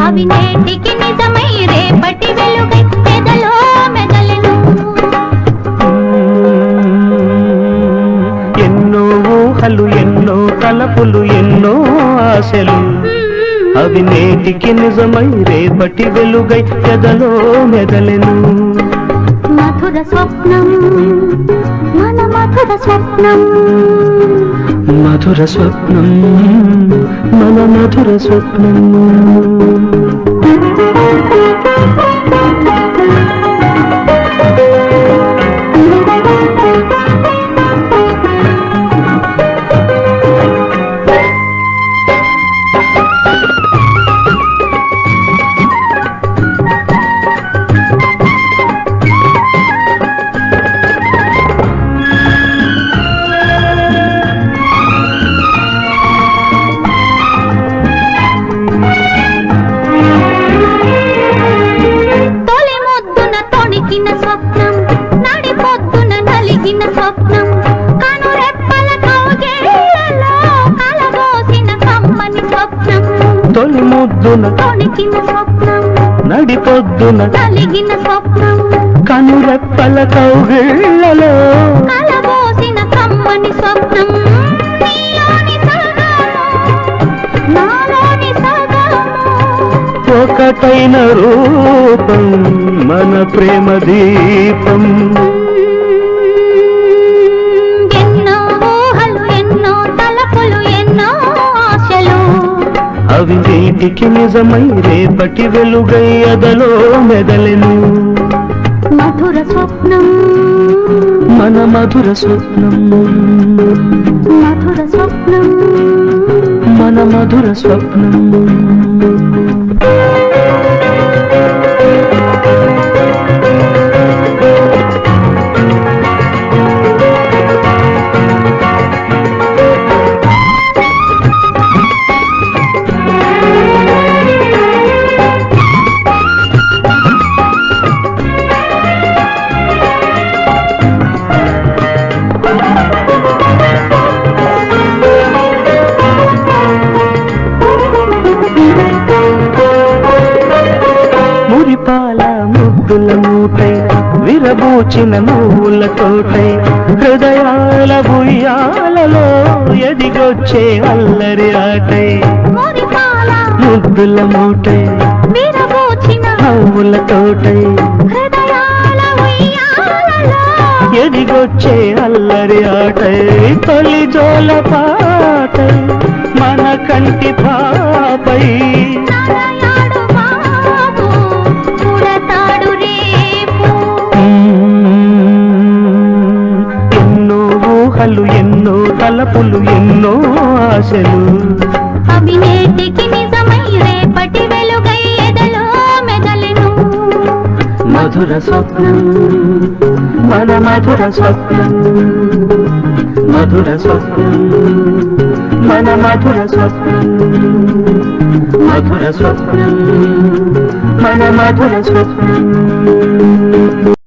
అవి నేటికి నిజమై రేపటి వెలుగై ఎదలో మెదలెను. ఎన్నో ఊహలు ఎన్నో తలపులు ఎన్నో ఆశలు అవి నేటికి నిజమై రేపటి వెలుగై ఎదలో మెదలెను. మధుర స్వప్నం మన మధుర స్వప్నం, మధుర స్వప్నం మన మధుర స్వప్నం. స్వప్నం నడిపొద్దున నలిగిన స్వప్నం కనురెప్పల కౌగిళ్ళలో కలబోసిన కమ్మని స్వప్నం. తొలి ముద్దున తొణికిన స్వప్నం నడిపొద్దున నలిగిన స్వప్నం కనురెప్పల కౌగిళ్ళలో కలబోసిన కమ్మని స్వప్నం. నీలోని సగము నాలోని సగము ఒకటైన రూపం మన ప్రేమ దీపం. ఎన్నో ఊహలు ఎన్నో తలపులు ఎన్నో ఆశలు అవి నేటికి నిజమై రేపటి వెలుగై ఎదలో మెదలెను. మధుర స్వప్నం మన మధుర స్వప్నం, మధుర స్వప్నం మన మధుర స్వప్నం. మురిపాల ముద్దుల మూటై విరబూచిన నువ్వుల తోటై హృదయాల బుయ్యాలలో ఎదిగొచ్చే అల్లరి ఆటై. ముద్దుల మూటై విరబూచిన నువ్వుల తోటై హృదయాల ఉయ్యాలలో ఎదిగొచ్చే అల్లరి ఆటై. తొలి జోల పాటై మన కంటి పాపై నడయాడు బాబు పుడతాడు రేపు. ఎన్నో ఊహలు ఎన్నో తలపులు ఎన్నో ఆశలు అవి నేటికి నిజమై రేపటి వెలుగై ఎదలో మెదలెను. మధుర స్వప్నం మన మధుర స్వప్నం, మధుర స్వప్నం మన మధుర స్వప్నం, మధుర స్వప్నం మన మధుర స్వప్నం.